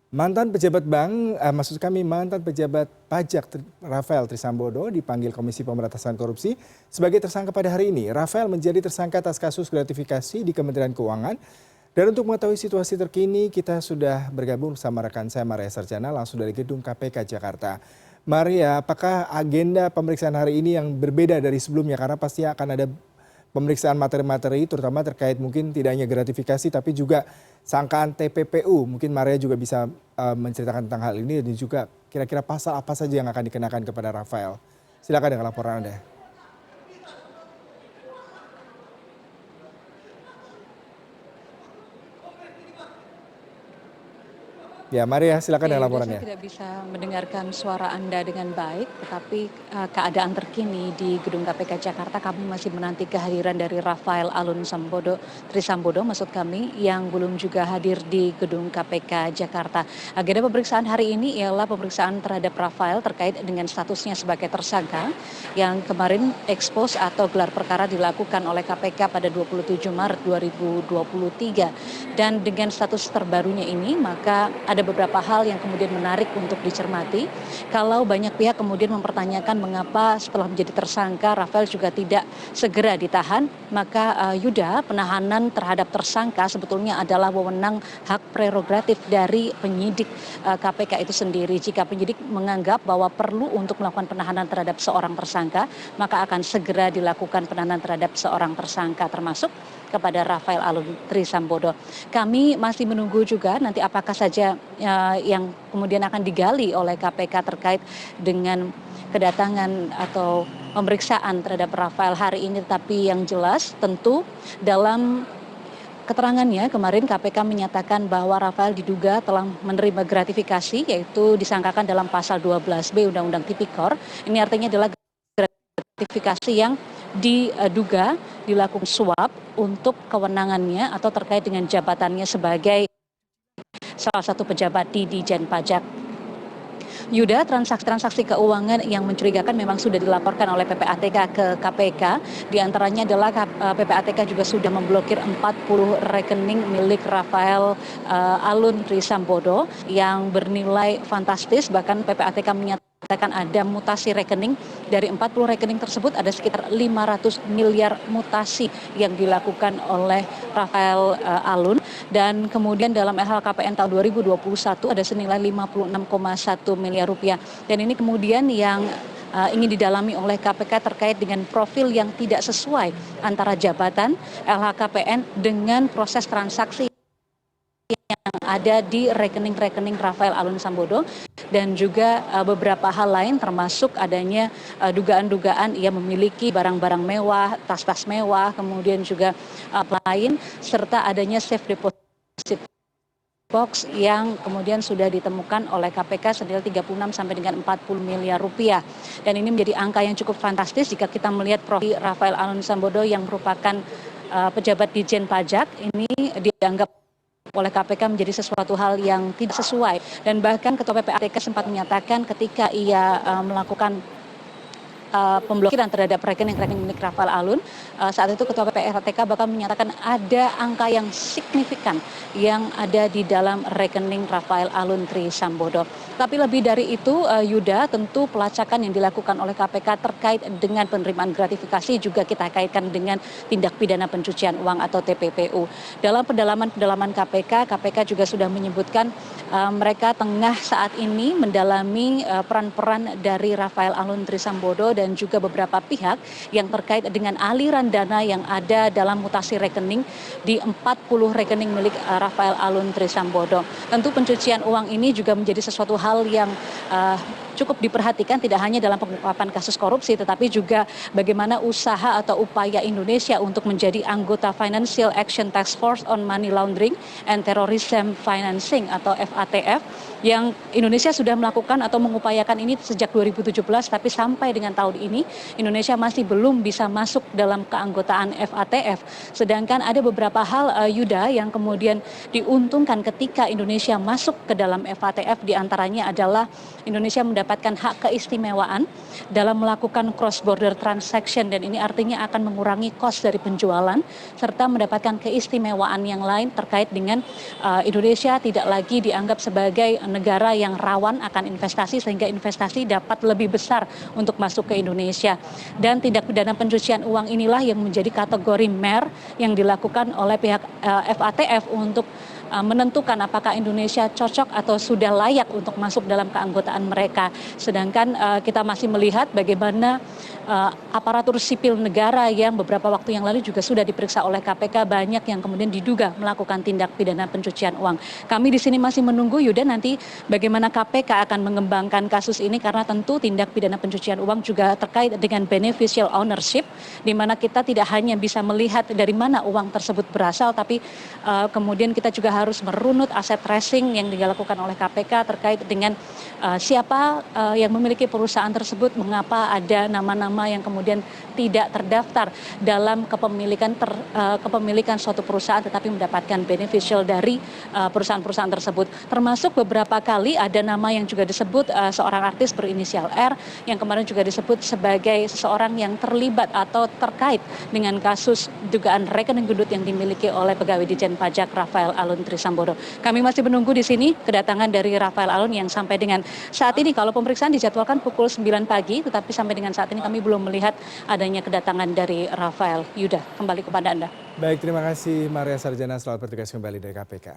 Mantan pejabat bank, maksud kami mantan pejabat pajak Rafael Trisambodo dipanggil Komisi Pemberantasan Korupsi sebagai tersangka pada hari ini. Rafael menjadi tersangka atas kasus gratifikasi di Kementerian Keuangan. Dan untuk mengetahui situasi terkini, kita sudah bergabung bersama rekan saya Maria Sarjana langsung dari Gedung KPK Jakarta. Maria, apakah agenda pemeriksaan hari ini yang berbeda dari sebelumnya? Karena pasti akan ada pemeriksaan materi-materi terutama terkait mungkin tidak hanya gratifikasi tapi juga sangkaan TPPU. Mungkin Maria juga bisa menceritakan tentang hal ini dan juga kira-kira pasal apa saja yang akan dikenakan kepada Rafael. Silakan dengan laporan Anda. Ya, Maria, silakan Ya, dengan Yuda, saya laporannya. tidak bisa mendengarkan suara Anda dengan baik, tetapi keadaan terkini di Gedung KPK Jakarta, kami masih menanti kehadiran dari Rafael Alun Trisambodo, maksud kami, yang belum juga hadir di Gedung KPK Jakarta. Agenda pemeriksaan hari ini ialah pemeriksaan terhadap Rafael terkait dengan statusnya sebagai tersangka, yang kemarin ekspos atau gelar perkara dilakukan oleh KPK pada 27 Maret 2023. Dan dengan status terbarunya ini, maka ada beberapa hal yang kemudian menarik untuk dicermati. Kalau banyak pihak kemudian mempertanyakan mengapa setelah menjadi tersangka Rafael juga tidak segera ditahan, maka Yuda, penahanan terhadap tersangka sebetulnya adalah wewenang hak prerogatif dari penyidik KPK itu sendiri. Jika penyidik menganggap bahwa perlu untuk melakukan penahanan terhadap seorang tersangka, maka akan segera dilakukan penahanan terhadap seorang tersangka termasuk kepada Rafael Alun Trisambodo. Kami masih menunggu juga nanti apakah saja yang kemudian akan digali oleh KPK terkait dengan kedatangan atau pemeriksaan terhadap Rafael hari ini. Tapi yang jelas tentu dalam keterangannya kemarin KPK menyatakan bahwa Rafael diduga telah menerima gratifikasi, yaitu disangkakan dalam pasal 12B Undang-Undang Tipikor. Ini artinya adalah gratifikasi yang diduga dilakukan suap untuk kewenangannya atau terkait dengan jabatannya sebagai salah satu pejabat di Dijen Pajak. Yuda, transaksi-transaksi keuangan yang mencurigakan memang sudah dilaporkan oleh PPATK ke KPK. Di antaranya adalah PPATK juga sudah memblokir 40 rekening milik Rafael Alun Trisambodo yang bernilai fantastis. Bahkan PPATK menyatakan ada mutasi rekening. Dari 40 rekening tersebut ada sekitar 500 miliar mutasi yang dilakukan oleh Rafael Alun. Dan kemudian dalam LHKPN tahun 2021 ada senilai 56,1 miliar rupiah. Dan ini kemudian yang ingin didalami oleh KPK terkait dengan profil yang tidak sesuai antara jabatan LHKPN dengan proses transaksi yang ada di rekening-rekening Rafael Alun Sambodo dan juga beberapa hal lain termasuk adanya dugaan-dugaan ia memiliki barang-barang mewah, tas-tas mewah, kemudian juga lain serta adanya safe deposit box yang kemudian sudah ditemukan oleh KPK senilai 36 sampai dengan 40 miliar rupiah. Dan ini menjadi angka yang cukup fantastis jika kita melihat profil Rafael Alun Sambodo yang merupakan pejabat Dijen Pajak ini dianggap oleh KPK menjadi sesuatu hal yang tidak sesuai. Dan bahkan Ketua PPATK sempat menyatakan ketika ia melakukan pemblokiran terhadap rekening-rekening milik Rafael Alun, saat itu Ketua PPATK bahkan menyatakan ada angka yang signifikan yang ada di dalam rekening Rafael Alun Trisambodo. Tapi lebih dari itu, Yuda, tentu pelacakan yang dilakukan oleh KPK terkait dengan penerimaan gratifikasi juga kita kaitkan dengan tindak pidana pencucian uang atau TPPU. Dalam pendalaman KPK, KPK juga sudah menyebutkan mereka tengah saat ini mendalami peran-peran dari Rafael Alun Trisambodo dan juga beberapa pihak yang terkait dengan aliran dana yang ada dalam mutasi rekening di 40 rekening milik Rafael Alun Trisambodo. Tentu pencucian uang ini juga menjadi sesuatu hal yang cukup diperhatikan tidak hanya dalam pengungkapan kasus korupsi tetapi juga bagaimana usaha atau upaya Indonesia untuk menjadi anggota Financial Action Task Force on Money Laundering and Terrorism Financing atau FATF yang Indonesia sudah melakukan atau mengupayakan ini sejak 2017 tapi sampai dengan tahun ini Indonesia masih belum bisa masuk dalam keanggotaan FATF. Sedangkan ada beberapa hal Yuda yang kemudian diuntungkan ketika Indonesia masuk ke dalam FATF, diantaranya adalah Indonesia mendapatkan hak keistimewaan dalam melakukan cross border transaction, dan ini artinya akan mengurangi cost dari penjualan serta mendapatkan keistimewaan yang lain terkait dengan Indonesia tidak lagi dianggap sebagai negara yang rawan akan investasi, sehingga investasi dapat lebih besar untuk masuk ke Indonesia. Dan tindak pidana pencucian uang inilah yang menjadi kategori MER yang dilakukan oleh pihak FATF untuk menentukan apakah Indonesia cocok atau sudah layak untuk masuk dalam keanggotaan mereka. Sedangkan kita masih melihat bagaimana aparatur sipil negara yang beberapa waktu yang lalu juga sudah diperiksa oleh KPK, banyak yang kemudian diduga melakukan tindak pidana pencucian uang. Kami di sini masih menunggu, Yuda, nanti bagaimana KPK akan mengembangkan kasus ini, karena tentu tindak pidana pencucian uang juga terkait dengan beneficial ownership, di mana kita tidak hanya bisa melihat dari mana uang tersebut berasal, tapi kemudian kita juga harus merunut aset tracing yang dilakukan oleh KPK terkait dengan siapa yang memiliki perusahaan tersebut, mengapa ada nama-nama yang kemudian tidak terdaftar dalam kepemilikan suatu perusahaan tetapi mendapatkan beneficial dari perusahaan-perusahaan tersebut. Termasuk beberapa kali ada nama yang juga disebut seorang artis berinisial R yang kemarin juga disebut sebagai seseorang yang terlibat atau terkait dengan kasus dugaan rekening gendut yang dimiliki oleh pegawai Ditjen Pajak Rafael Alun Trisambodo. Kami masih menunggu di sini kedatangan dari Rafael Alun yang sampai dengan saat ini, kalau pemeriksaan dijadwalkan pukul 9 pagi, tetapi sampai dengan saat ini kami belum melihat adanya kedatangan dari Rafael. Yuda, kembali kepada Anda. Baik, terima kasih Maria Sarjana, selamat bertugas kembali dari KPK.